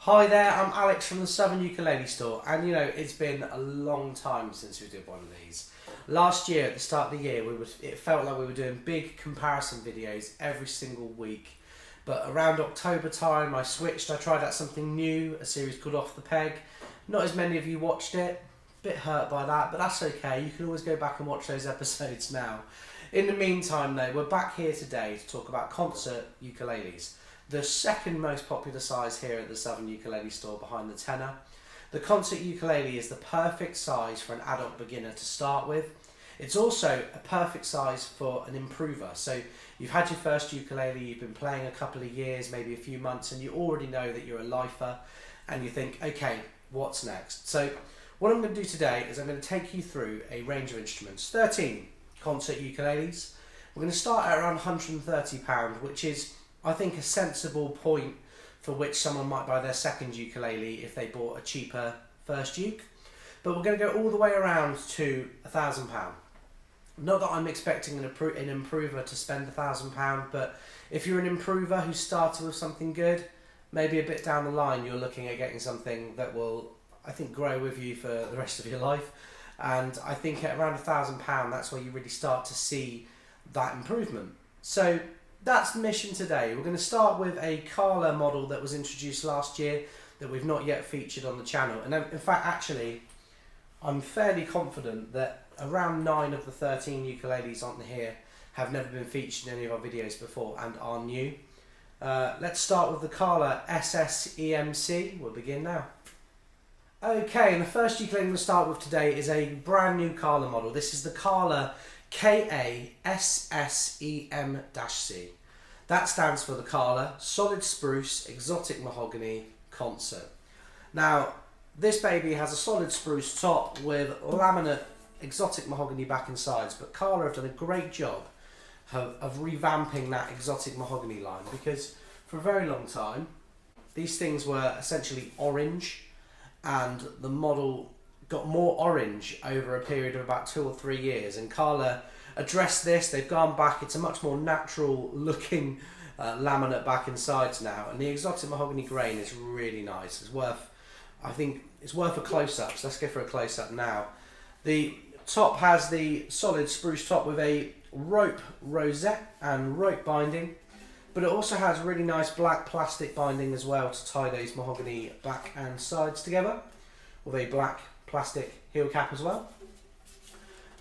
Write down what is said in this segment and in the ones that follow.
Hi there, I'm Alex from the Southern Ukulele Store, and you know, it's been a long time since we did one of these. Last year, at the start of the year, it felt like we were doing big comparison videos every single week. But around October time, I switched, I tried out something new, a series called Off the Peg. Not as many of you watched it, a bit hurt by that, but that's okay, you can always go back and watch those episodes now. In the meantime though, we're back here today to talk about concert ukuleles. The second most popular size here at the Southern Ukulele Store behind the tenor. The concert ukulele is the perfect size for an adult beginner to start with. It's also a perfect size for an improver. So you've had your first ukulele, you've been playing a couple of years, maybe a few months, and you already know that you're a lifer and you think, okay, what's next? So what I'm going to do today is I'm going to take you through a range of instruments, 13 concert ukuleles. We're going to start at around £130, which is, I think, a sensible point for which someone might buy their second ukulele if they bought a cheaper first uke. But we're going to go all the way around to £1,000. Not that I'm expecting an improver to spend £1,000, but if you're an improver who started with something good, maybe a bit down the line you're looking at getting something that will, I think, grow with you for the rest of your life. And I think at around £1,000, that's where you really start to see that improvement. So that's the mission today. We're going to start with a KoAloha model that was introduced last year that we've not yet featured on the channel. And in fact, actually, I'm fairly confident that around 9 of the 13 ukuleles on here have never been featured in any of our videos before and are new. Let's start with the KoAloha SSE MC. We'll begin now. Okay, and the first ukulele I'm going to start with today is a brand new KoAloha model. This is the KoAloha KA-SSEM-C. That stands for the KoAloha Solid Spruce Exotic Mahogany Concert. Now, this baby has a solid spruce top with laminate exotic mahogany back and sides, but KoAloha have done a great job of revamping that exotic mahogany line, because for a very long time these things were essentially orange, and the model got more orange over a period of about 2 or 3 years, and KoAloha addressed this. They've gone back, it's a much more natural looking laminate back and sides now, and the exotic mahogany grain is really nice. It's worth, I think it's worth a close-up, so let's go for a close-up now. The top has the solid spruce top with a rope rosette and rope binding, but it also has really nice black plastic binding as well to tie those mahogany back and sides together, with a black plastic heel cap as well.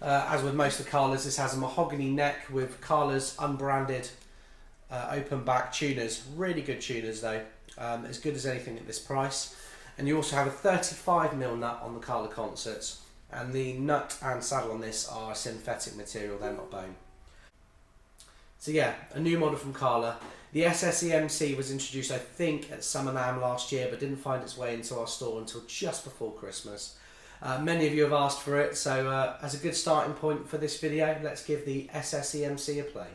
As with most of the KoAlohas, this has a mahogany neck with KoAloha's unbranded open back tuners. Really good tuners though, as good as anything at this price. And you also have a 35mm nut on the KoAloha Concerts, and the nut and saddle on this are synthetic material, they're not bone. So yeah, a new model from KoAloha. The SSE MC was introduced, I think, at Summer NAMM last year, but didn't find its way into our store until just before Christmas. Many of you have asked for it, so as a good starting point for this video, let's give the SSE MC a play.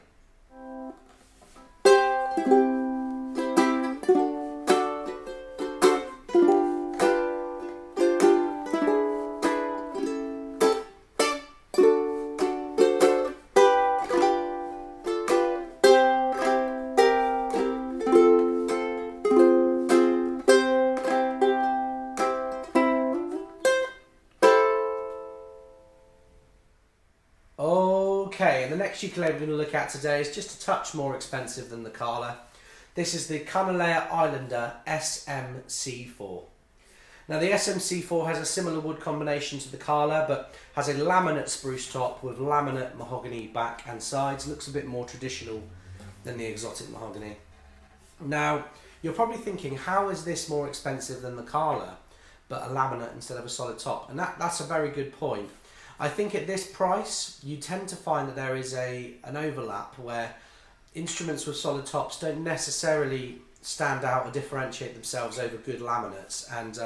Okay, and the next ukulele we're going to look at today is just a touch more expensive than the KoAloha. This is the Kanile'a Islander SM-C4. Now the SM-C4 has a similar wood combination to the KoAloha, but has a laminate spruce top with laminate mahogany back and sides. Looks a bit more traditional than the exotic mahogany. Now, you're probably thinking, how is this more expensive than the KoAloha, but a laminate instead of a solid top? And that's a very good point. I think at this price, you tend to find that there is an overlap where instruments with solid tops don't necessarily stand out or differentiate themselves over good laminates. And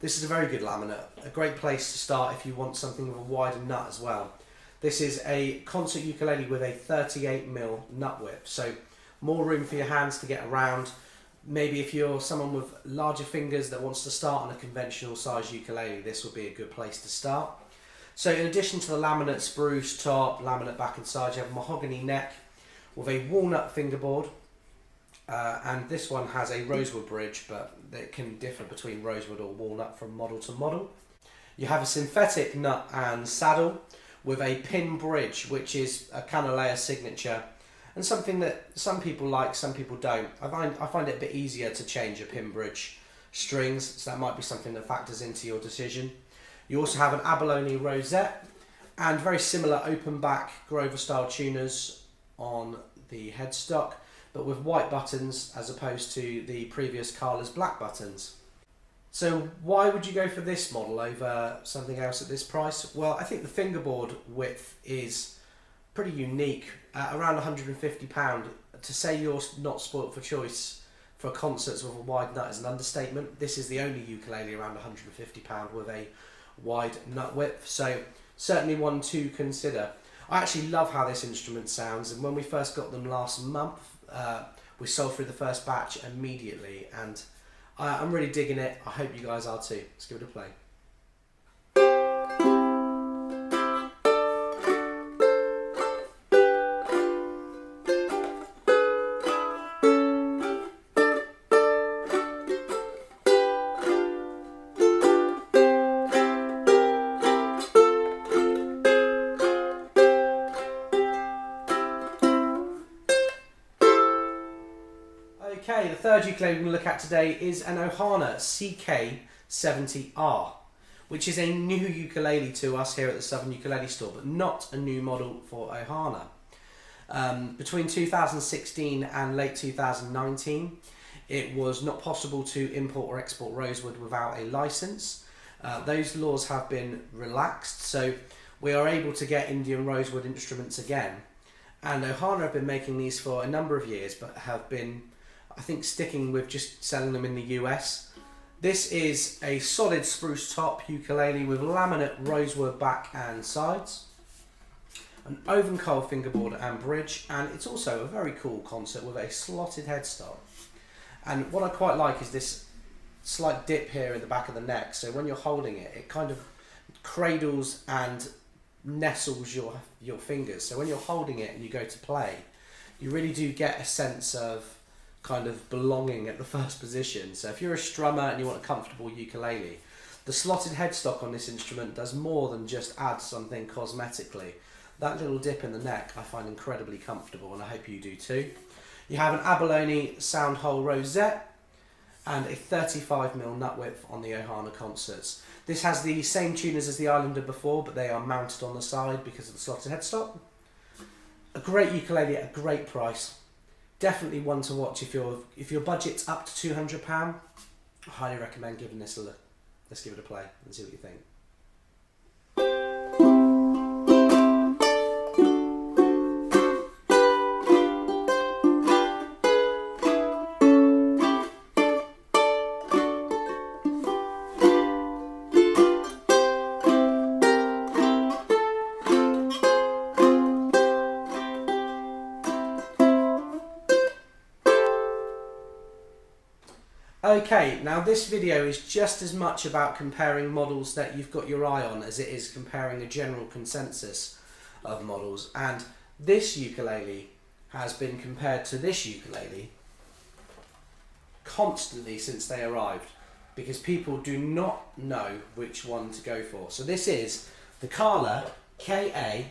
this is a very good laminate, a great place to start if you want something with a wider nut as well. This is a concert ukulele with a 38mm nut width, so more room for your hands to get around. Maybe if you're someone with larger fingers that wants to start on a conventional size ukulele, this would be a good place to start. So in addition to the laminate spruce top, laminate back and sides, you have a mahogany neck with a walnut fingerboard, and this one has a rosewood bridge, but that can differ between rosewood or walnut from model to model. You have a synthetic nut and saddle with a pin bridge, which is a Kanile'a signature, and something that some people like, some people don't. I find it a bit easier to change a pin bridge strings, so that might be something that factors into your decision. You also have an abalone rosette and very similar open back Grover style tuners on the headstock, but with white buttons as opposed to the previous Kala's black buttons. So why would you go for this model over something else at this price? Well, I think the fingerboard width is pretty unique, around £150. To say you're not spoilt for choice for concerts with a wide nut is an understatement. This is the only ukulele around £150 with a wide nut width, so certainly one to consider. I actually love how this instrument sounds, and when we first got them last month, we sold through the first batch immediately, and I'm really digging it. I hope you guys are too. Let's give it a play. Okay, the third ukulele we're going to look at today is an Ohana CK70R, which is a new ukulele to us here at the Southern Ukulele Store, but not a new model for Ohana. Between 2016 and late 2019, it was not possible to import or export rosewood without a license. Those laws have been relaxed, so we are able to get Indian rosewood instruments again. And Ohana have been making these for a number of years, but have been, I think, sticking with just selling them in the US. This is a solid spruce top ukulele with laminate rosewood back and sides, an oven coil fingerboard and bridge, and it's also a very cool concert with a slotted headstock. And what I quite like is this slight dip here in the back of the neck, so when you're holding it, it kind of cradles and nestles your fingers. So when you're holding it and you go to play, you really do get a sense of kind of belonging at the first position. So if you're a strummer and you want a comfortable ukulele, the slotted headstock on this instrument does more than just add something cosmetically. That little dip in the neck I find incredibly comfortable, and I hope you do too. You have an abalone sound hole rosette and a 35mm nut width on the Ohana Concerts. This has the same tuners as the Islander before, but they are mounted on the side because of the slotted headstock. A great ukulele at a great price. Definitely one to watch if your budget's up to £200. I highly recommend giving this a look. Let's give it a play and see what you think. Okay, now this video is just as much about comparing models that you've got your eye on as it is comparing a general consensus of models, and this ukulele has been compared to this ukulele constantly since they arrived, because people do not know which one to go for. So this is the Kala KA-SSEBY-C,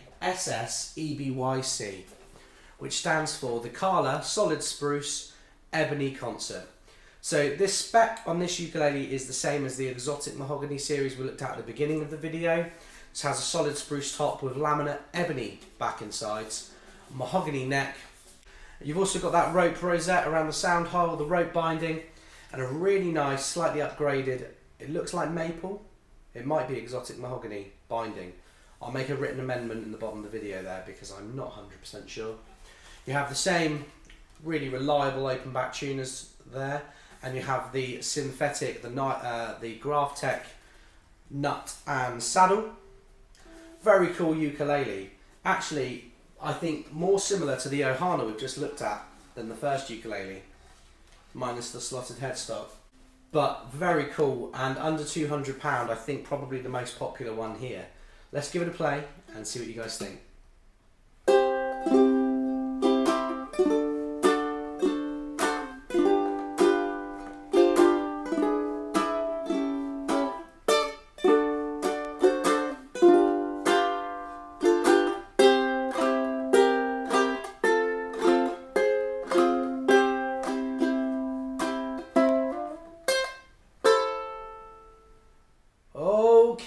which stands for the Kala Solid Spruce Ebony Concert. So this spec on this ukulele is the same as the exotic mahogany series we looked at the beginning of the video. This has a solid spruce top with laminate ebony back and sides, mahogany neck. You've also got that rope rosette around the sound hole, the rope binding, and a really nice, slightly upgraded, it looks like maple, it might be exotic mahogany binding. I'll make a written amendment in the bottom of the video there because I'm not 100% sure. You have the same really reliable open back tuners there, and you have the synthetic, the Graphtec nut and saddle. Very cool ukulele. Actually, I think more similar to the Ohana we've just looked at than the first ukulele, minus the slotted headstock. But very cool, and under £200, I think probably the most popular one here. Let's give it a play and see what you guys think.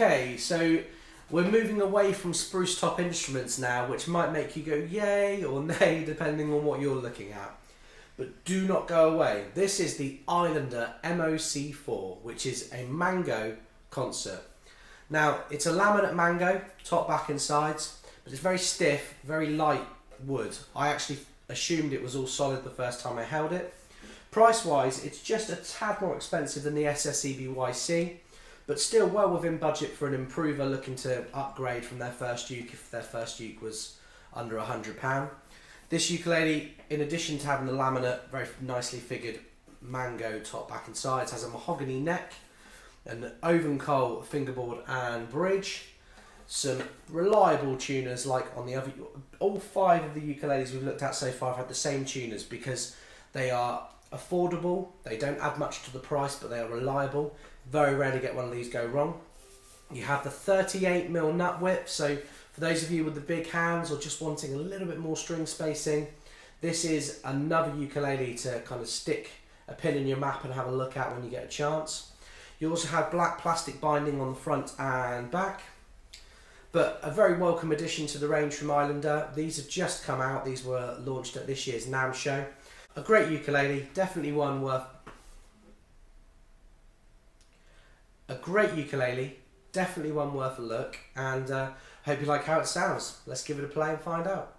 Okay, so we're moving away from spruce top instruments now, which might make you go yay or nay depending on what you're looking at. But do not go away. This is the Islander MOC4, which is a Mango Concert. Now, it's a laminate Mango, top, back and sides, but it's very stiff, very light wood. I actually assumed it was all solid the first time I held it. Price wise, it's just a tad more expensive than the SS EBY-C, but still well within budget for an improver looking to upgrade from their first uke if their first uke was under £100. This ukulele, in addition to having the laminate, very nicely figured Mango top, back and sides, has a mahogany neck, an oven coal fingerboard and bridge, some reliable tuners like on the other. All 5 of the ukuleles we've looked at so far have had the same tuners because they are affordable, they don't add much to the price, but they are reliable. Very rarely get one of these go wrong. You have the 38mm nut width, so for those of you with the big hands or just wanting a little bit more string spacing, this is another ukulele to kind of stick a pin in your map and have a look at when you get a chance. You also have black plastic binding on the front and back, but a very welcome addition to the range from Islander. These have just come out, these were launched at this year's NAMM show. A great ukulele, definitely one worth a look, and hope you like how it sounds. Let's give it a play and find out.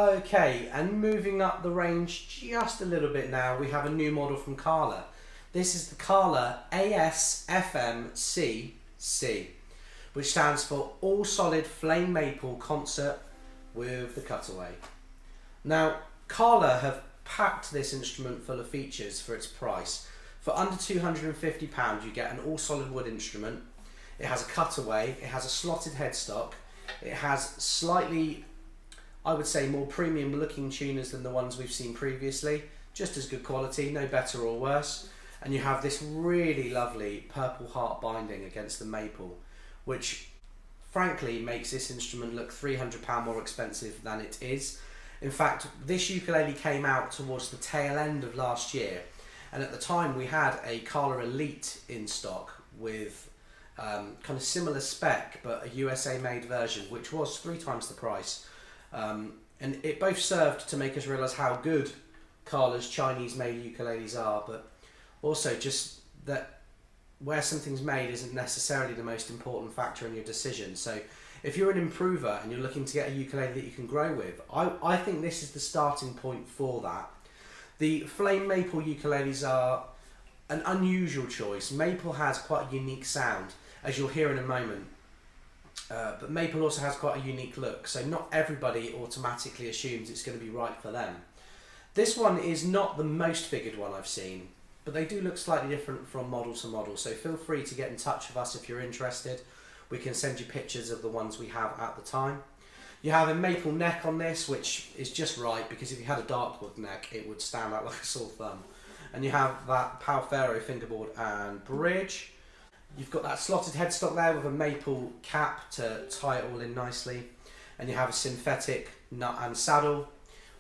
Okay, and moving up the range just a little bit now, we have a new model from KoAloha. This is the KA-SSEBY-C, which stands for All Solid Flame Maple Concert with the cutaway. Now, KoAloha have packed this instrument full of features for its price. For under £250 you get an all solid wood instrument. It has a cutaway, it has a slotted headstock, it has slightly, I would say, more premium looking tuners than the ones we've seen previously, just as good quality, no better or worse, and you have this really lovely purple heart binding against the maple, which frankly makes this instrument look £300 more expensive than it is. In fact, this ukulele came out towards the tail end of last year, and at the time we had a KoAloha Elite in stock with kind of similar spec but a USA made version, which was 3 times the price. And it both served to make us realise how good KoAloha's Chinese made ukuleles are, but also just that where something's made isn't necessarily the most important factor in your decision. So if you're an improver and you're looking to get a ukulele that you can grow with, I think this is the starting point for that. The flame maple ukuleles are an unusual choice. Maple has quite a unique sound, as you'll hear in a moment. But maple also has quite a unique look, so not everybody automatically assumes it's going to be right for them. This one is not the most figured one I've seen, but they do look slightly different from model to model, so feel free to get in touch with us if you're interested. We can send you pictures of the ones we have at the time. You have a maple neck on this, which is just right, because if you had a dark wood neck it would stand out like a sore thumb. And you have that Pal Ferro fingerboard and bridge. You've got that slotted headstock there with a maple cap to tie it all in nicely, and you have a synthetic nut and saddle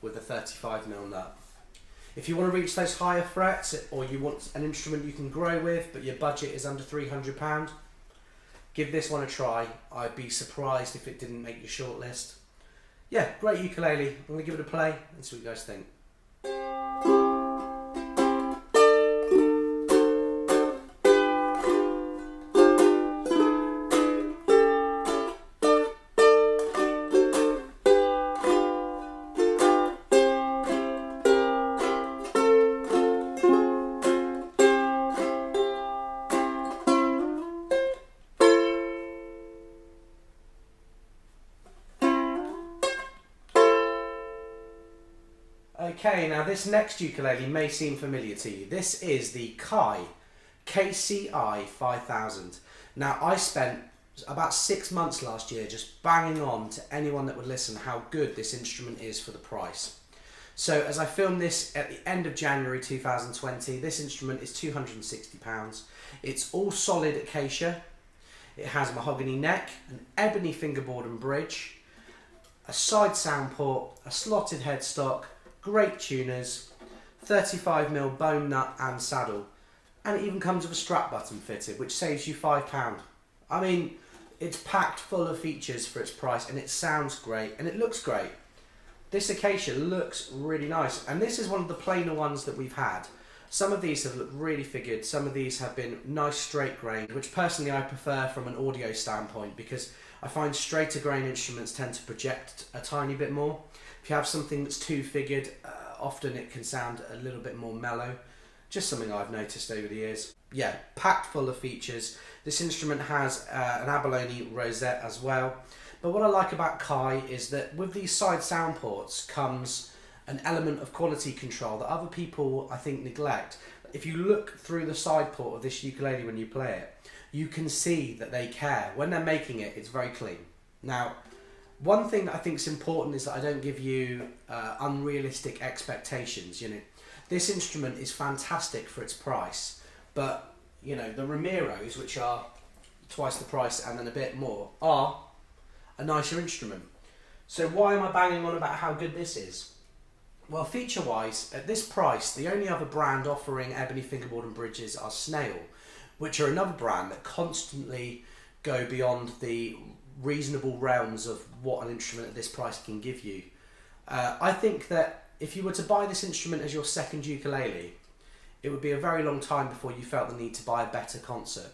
with a 35mm nut. If you want to reach those higher frets, or you want an instrument you can grow with but your budget is under £300, give this one a try. I'd be surprised if it didn't make your shortlist. Yeah, great ukulele. I'm going to give it a play and see what you guys think. Okay, now this next ukulele may seem familiar to you. This is the KCI 5000. Now I spent about 6 months last year, just banging on to anyone that would listen how good this instrument is for the price. So as I filmed this at the end of January 2020, this instrument is £260. It's all solid acacia. It has a mahogany neck, an ebony fingerboard and bridge, a side sound port, a slotted headstock, great tuners, 35mm bone nut and saddle, and it even comes with a strap button fitted, which saves you £5. I mean, it's packed full of features for its price, and it sounds great and it looks great. This acacia looks really nice, and this is one of the plainer ones that we've had. Some of these have looked really figured, some of these have been nice straight grained, which personally I prefer from an audio standpoint, because I find straighter grain instruments tend to project a tiny bit more. If you have something that's too figured, often it can sound a little bit more mellow. Just something I've noticed over the years. Yeah, packed full of features. This instrument has an abalone rosette as well. But what I like about Kai is that with these side sound ports comes an element of quality control that other people I think neglect. If you look through the side port of this ukulele when you play it, you can see that they care. When they're making it, it's very clean. Now, one thing that I think is important is that I don't give you unrealistic expectations. You know, this instrument is fantastic for its price, but you know, the Romeros, which are twice the price and then a bit more, are a nicer instrument. So why am I banging on about how good this is? Well, feature wise, at this price, the only other brand offering ebony fingerboard and bridges are Snail, which are another brand that constantly go beyond the reasonable realms of what an instrument at this price can give you. I think that if you were to buy this instrument as your second ukulele, it would be a very long time before you felt the need to buy a better concert.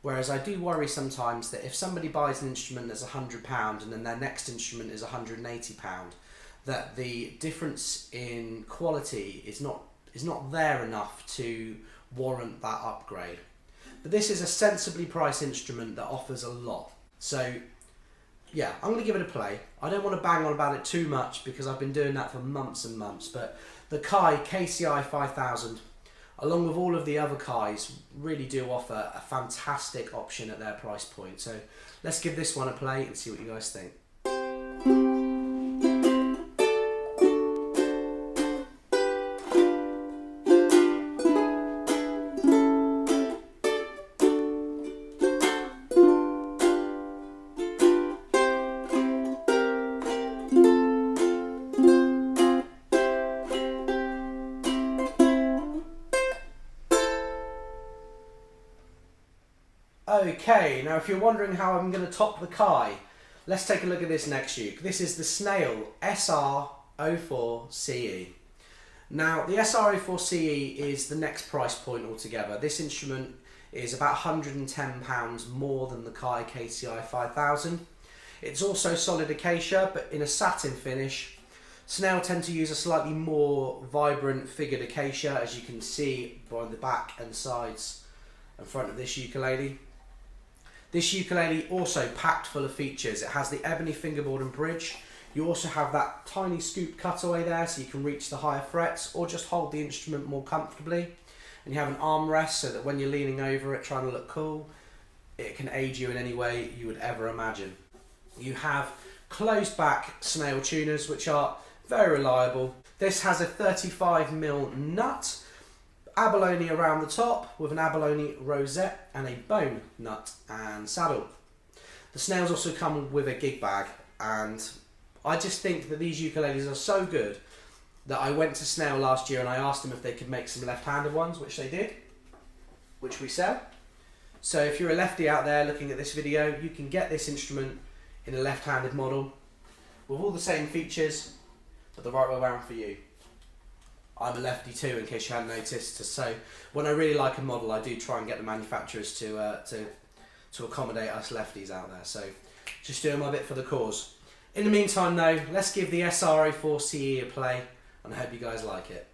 Whereas I do worry sometimes that if somebody buys an instrument that's £100 and then their next instrument is £180, that the difference in quality is not there enough to warrant that upgrade. But this is a sensibly priced instrument that offers a lot. So yeah, I'm going to give it a play. I don't want to bang on about it too much because I've been doing that for months and months, but the Kai KCI 5000, along with all of the other Kais, really do offer a fantastic option at their price point. So let's give this one a play and see what you guys think. Okay, now if you're wondering how I'm going to top the Kai, let's take a look at this next uke. This is the Snail SR-04CE. Now the SR-04CE is the next price point altogether. This instrument is about £110 more than the Kai KCI 5000. It's also solid acacia but in a satin finish. Snail tend to use a slightly more vibrant figured acacia, as you can see by the back and sides and front of this ukulele. This ukulele also packed full of features. It has the ebony fingerboard and bridge. You also have that tiny scoop cutaway there so you can reach the higher frets or just hold the instrument more comfortably. And you have an armrest so that when you're leaning over it trying to look cool, it can aid you in any way you would ever imagine. You have closed back Snail tuners, which are very reliable. This has a 35mm nut, abalone around the top with an abalone rosette and a bone nut and saddle. The Snails also come with a gig bag, and I just think that these ukuleles are so good that I went to Snail last year and I asked them if they could make some left-handed ones, which they did, which we sell. So if you're a lefty out there looking at this video, you can get this instrument in a left-handed model with all the same features, but the right way around for you. I'm a lefty too, in case you hadn't noticed. So when I really like a model, I do try and get the manufacturers to accommodate us lefties out there. So just doing my bit for the cause. In the meantime though, let's give the SR-04CE a play, and I hope you guys like it.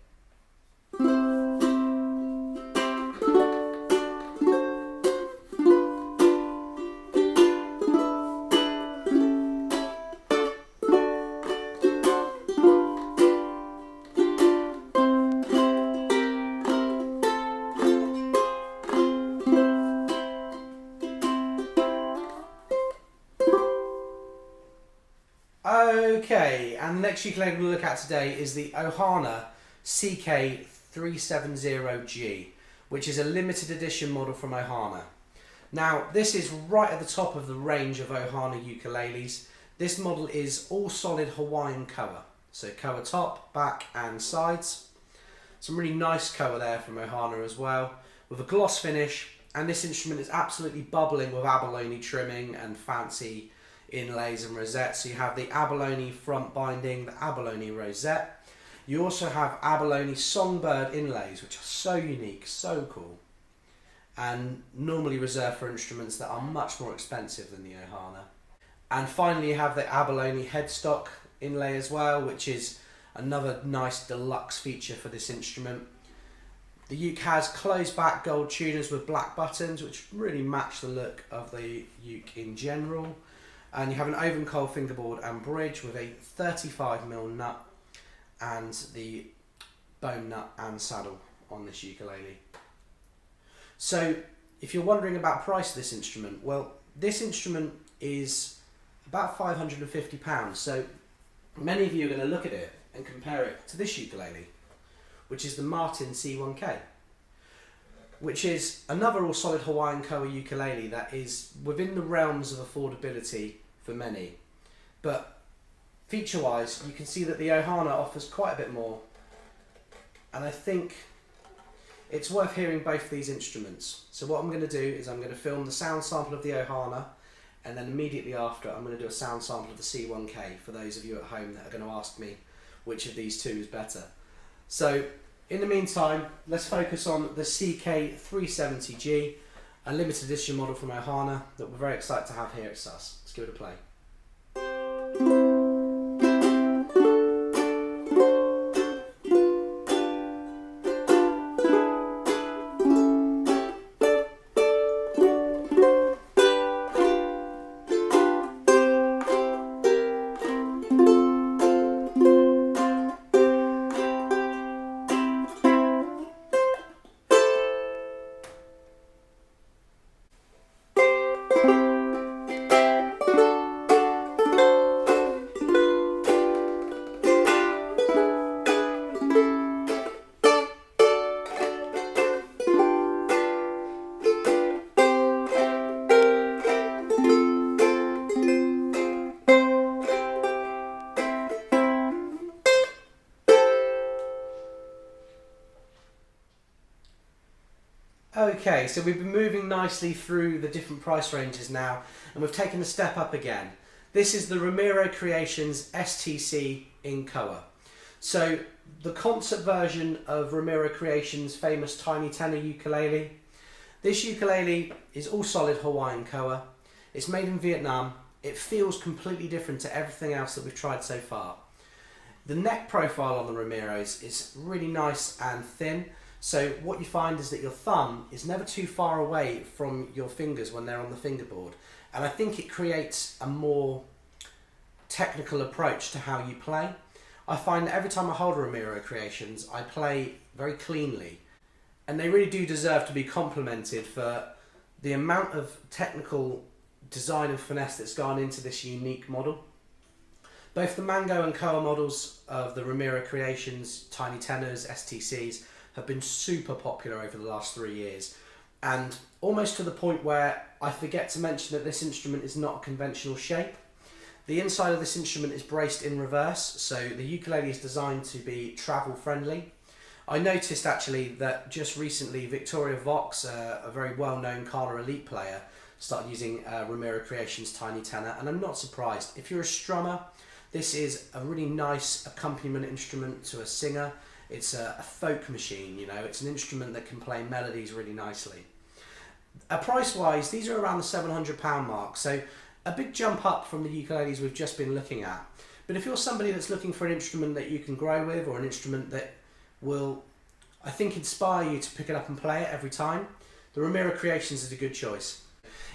Okay, and the next ukulele we'll look at today is the Ohana CK370G, which is a limited edition model from Ohana. Now, this is right at the top of the range of Ohana ukuleles. This model is all solid Hawaiian koa. So koa top, back and sides. Some really nice koa there from Ohana as well, with a gloss finish, and this instrument is absolutely bubbling with abalone trimming and fancy inlays and rosettes. So you have the abalone front binding, the abalone rosette. You also have abalone songbird inlays, which are so unique, so cool, and normally reserved for instruments that are much more expensive than the Ohana. And finally you have the abalone headstock inlay as well, which is another nice deluxe feature for this instrument. The uke has closed back gold tuners with black buttons, which really match the look of the uke in general. And you have an oven coil fingerboard and bridge with a 35mm nut and the bone nut and saddle on this ukulele. So if you're wondering about price of this instrument, well, this instrument is about £550. So many of you are going to look at it and compare it to this ukulele, which is the Martin C1K, which is another all solid Hawaiian koa ukulele that is within the realms of affordability for many. But feature wise, you can see that the Ohana offers quite a bit more, and I think it's worth hearing both these instruments. So what I'm going to do is I'm going to film the sound sample of the Ohana, and then immediately after I'm going to do a sound sample of the C1K for those of you at home that are going to ask me which of these two is better. So in the meantime, let's focus on the CK370G, a limited edition model from Ohana that we're very excited to have here at SUS. Let's give it a play. Okay, so we've been moving nicely through the different price ranges now, and we've taken a step up again. This is the Romero Creations STC in koa. So the concert version of Romero Creations' famous tiny tenor ukulele. This ukulele is all solid Hawaiian koa. It's made in Vietnam. It feels completely different to everything else that we've tried so far. The neck profile on the Romeros is really nice and thin. So what you find is that your thumb is never too far away from your fingers when they're on the fingerboard. And I think it creates a more technical approach to how you play. I find that every time I hold a Romero Creations, I play very cleanly. And they really do deserve to be complimented for the amount of technical design and finesse that's gone into this unique model. Both the Mango and koa models of the Romero Creations tiny tenors, STCs, have been super popular over the last 3 years, and almost to the point where I forget to mention that this instrument is not a conventional shape. The inside of this instrument is braced in reverse, so the ukulele is designed to be travel friendly. I noticed actually that just recently Victoria Vox, a very well-known Kala Elite player, started using Romero Creations tiny tenor, and I'm not surprised. If you're a strummer, this is a really nice accompaniment instrument to a singer. It's a folk machine, you know, it's an instrument that can play melodies really nicely. Price-wise, these are around the £700 mark, so a big jump up from the ukuleles we've just been looking at. But if you're somebody that's looking for an instrument that you can grow with, or an instrument that will, I think, inspire you to pick it up and play it every time, the Romero Creations is a good choice.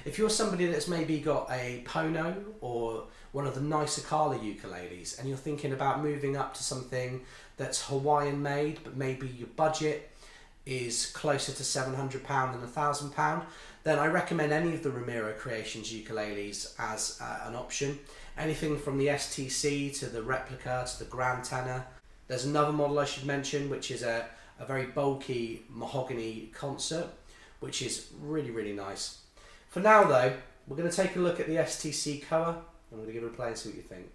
If you're somebody that's maybe got a Pono or one of the nicer Kala ukuleles, and you're thinking about moving up to something that's Hawaiian made, but maybe your budget is closer to £700 than £1,000, then I recommend any of the Romero Creations ukuleles as an option. Anything from the STC to the replica to the grand tenor. There's another model I should mention, which is a very bulky mahogany concert, which is really, really nice. For now though, we're going to take a look at the STC KoA, and we're going to give it a play and see what you think.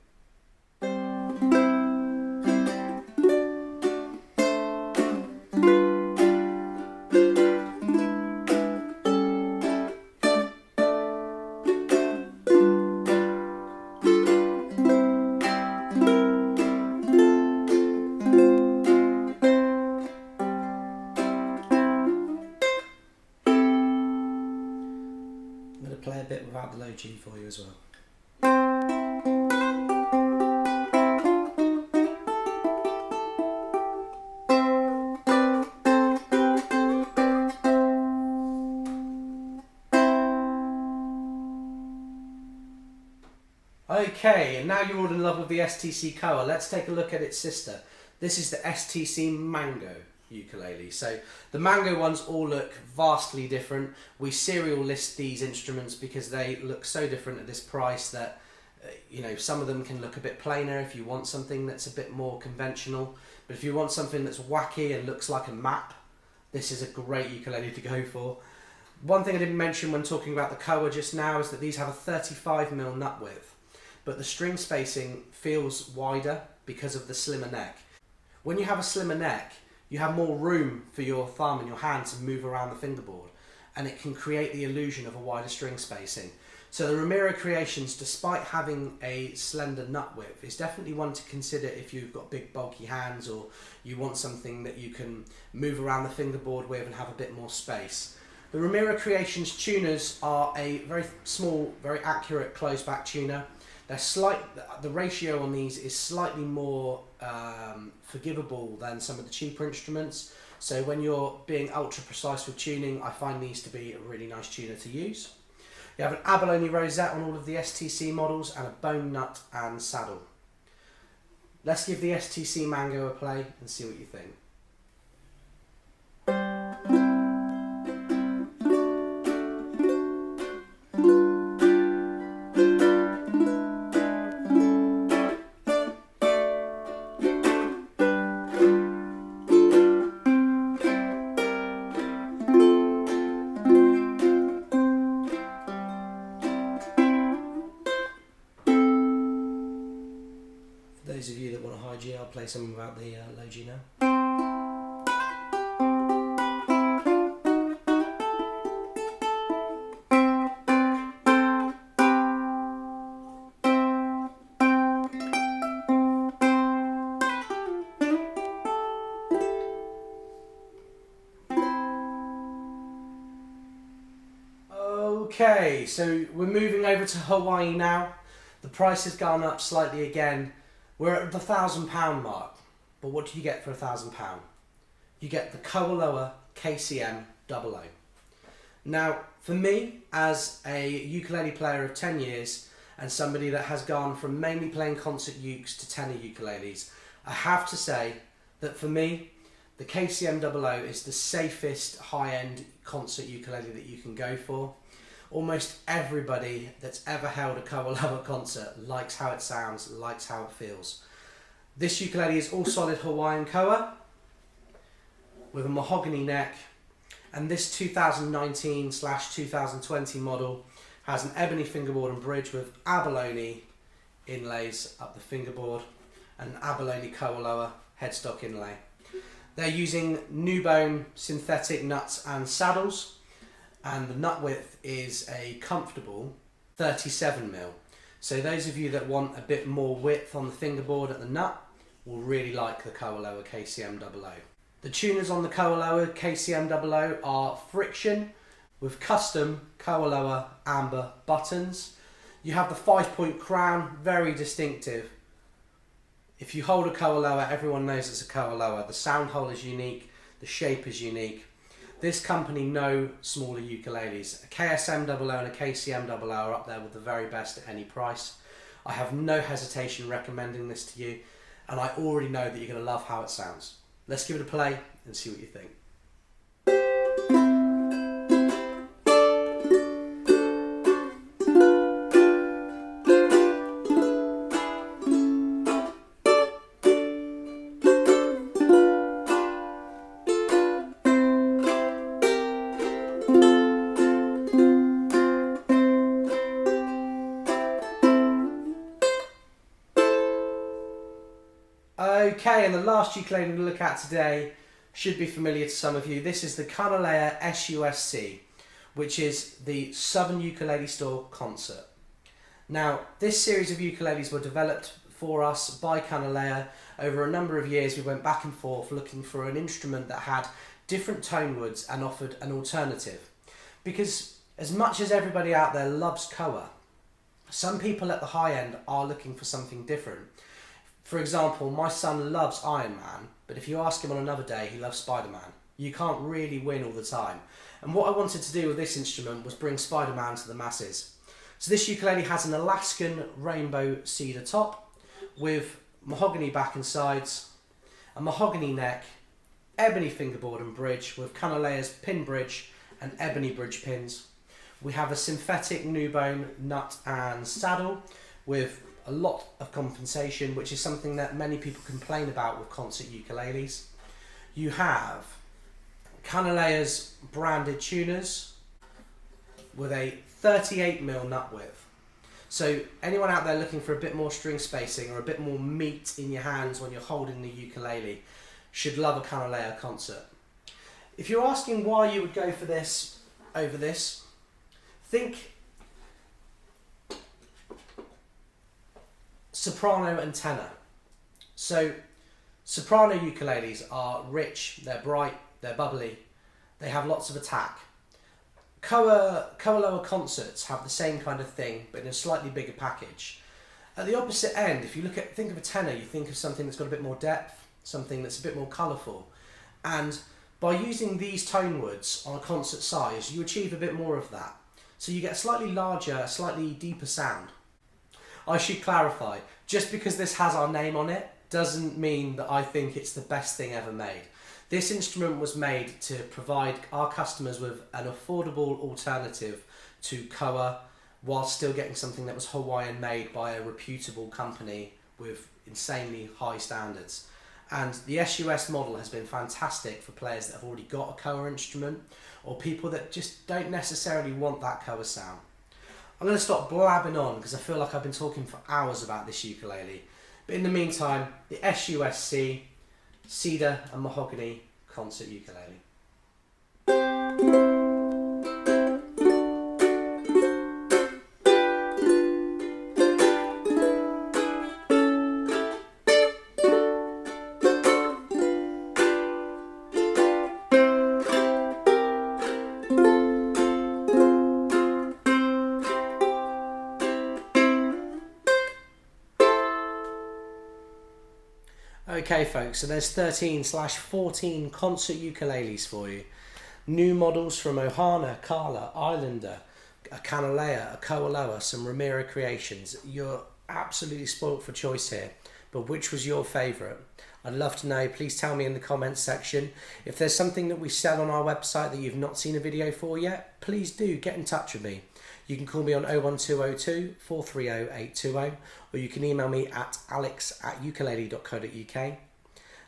I'm going to play a bit without the low G for you as well. Okay, and now you're all in love with the STC KoA, let's take a look at its sister. This is the STC Mango ukulele. So the Mango ones all look vastly different. We serial list these instruments because they look so different at this price that you know, some of them can look a bit plainer if you want something that's a bit more conventional, but if you want something that's wacky and looks like a map, this is a great ukulele to go for. One thing I didn't mention when talking about the KoA just now is that these have a 35mm nut width, but the string spacing feels wider because of the slimmer neck. When you have a slimmer neck, you have more room for your thumb and your hand to move around the fingerboard, and it can create the illusion of a wider string spacing. So the Romero Creations, despite having a slender nut width, is definitely one to consider if you've got big bulky hands or you want something that you can move around the fingerboard with and have a bit more space. The Romero Creations tuners are a very small, very accurate closed back tuner. The ratio on these is slightly more forgivable than some of the cheaper instruments. So when you're being ultra precise with tuning, I find these to be a really nice tuner to use. You have an abalone rosette on all of the STC models and a bone nut and saddle. Let's give the STC Mango a play and see what you think. For those of you that want a high G, I'll play something without the low G now. Okay, so we're moving over to Hawaii now. The price has gone up slightly again. We're at the £1,000 mark, but what do you get for £1,000? You get the KoAloha KCM-00. Now, for me, as a ukulele player of 10 years and somebody that has gone from mainly playing concert ukes to tenor ukuleles, I have to say that for me, the KCM-00 is the safest high-end concert ukulele that you can go for. Almost everybody that's ever held a KoAloha concert likes how it sounds, likes how it feels. This ukulele is all solid Hawaiian KoA with a mahogany neck, and this 2019/2020 model has an ebony fingerboard and bridge with abalone inlays up the fingerboard and an abalone KoAloha headstock inlay. They're using new bone synthetic nuts and saddles, and the nut width is a comfortable 37mm. So those of you that want a bit more width on the fingerboard at the nut will really like the KoAloha KCM-00. The tuners on the KoAloha KCM-00 are friction with custom KoAloha amber buttons. You have the 5-point crown, very distinctive. If you hold a KoAloha, everyone knows it's a KoAloha. The sound hole is unique, the shape is unique. This company know smaller ukuleles. A KSM Double O and a KCM-00 are up there with the very best at any price. I have no hesitation recommending this to you, and I already know that you're going to love how it sounds. Let's give it a play and see what you think. Okay, and the last ukulele we'll look at today should be familiar to some of you. This is the Kanile'a SUS-C, which is the Southern Ukulele Store Concert. Now, this series of ukuleles were developed for us by Kanile'a. Over a number of years we went back and forth looking for an instrument that had different tone woods and offered an alternative. Because as much as everybody out there loves KoA, some people at the high end are looking for something different. For example, my son loves Iron Man, but if you ask him on another day, he loves Spider-Man. You can't really win all the time. And what I wanted to do with this instrument was bring Spider-Man to the masses. So this ukulele has an Alaskan rainbow cedar top with mahogany back and sides, a mahogany neck, ebony fingerboard and bridge with Kanile'a's pin bridge and ebony bridge pins. We have a synthetic new bone nut and saddle with a lot of compensation, which is something that many people complain about with concert ukuleles. You have Kanile'a's branded tuners with a 38mm nut width. So anyone out there looking for a bit more string spacing or a bit more meat in your hands when you're holding the ukulele should love a Kanile'a Concert. If you're asking why you would go for this over this, think soprano and tenor. So soprano ukuleles are rich, they're bright, they're bubbly, they have lots of attack. KoAloha Concerts have the same kind of thing, but in a slightly bigger package. At the opposite end, if you think of a tenor, you think of something that's got a bit more depth, something that's a bit more colourful. And by using these tone woods on a concert size, you achieve a bit more of that. So you get a slightly larger, slightly deeper sound. I should clarify, just because this has our name on it doesn't mean that I think it's the best thing ever made. This instrument was made to provide our customers with an affordable alternative to KoA while still getting something that was Hawaiian made by a reputable company with insanely high standards. And the SUS model has been fantastic for players that have already got a KoA instrument or people that just don't necessarily want that KoA sound. I'm going to stop blabbing on because I feel like I've been talking for hours about this ukulele. But in the meantime, the SUS-C Cedar and Mahogany Concert Ukulele. Okay folks, so there's 13/14 concert ukuleles for you. New models from Ohana, Kala, Islander, a Kanile'a, a KoAloha, some Romero Creations. You're absolutely spoilt for choice here, but which was your favourite? I'd love to know. Please tell me in the comments section. If there's something that we sell on our website that you've not seen a video for yet, please do get in touch with me. You can call me on 01202 430 820 or you can email me at alex@ukulele.co.uk.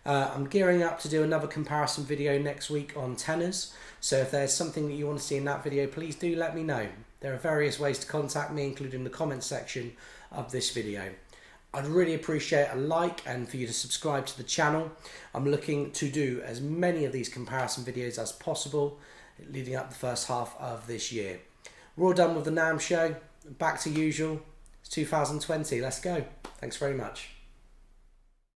I'm gearing up to do another comparison video next week on tenors, so if there's something that you want to see in that video, please do let me know. There are various ways to contact me, including the comments section of this video. I'd really appreciate a like and for you to subscribe to the channel. I'm looking to do as many of these comparison videos as possible leading up the first half of this year. We're all done with the NAMM show. Back to usual. It's 2020. Let's go. Thanks very much.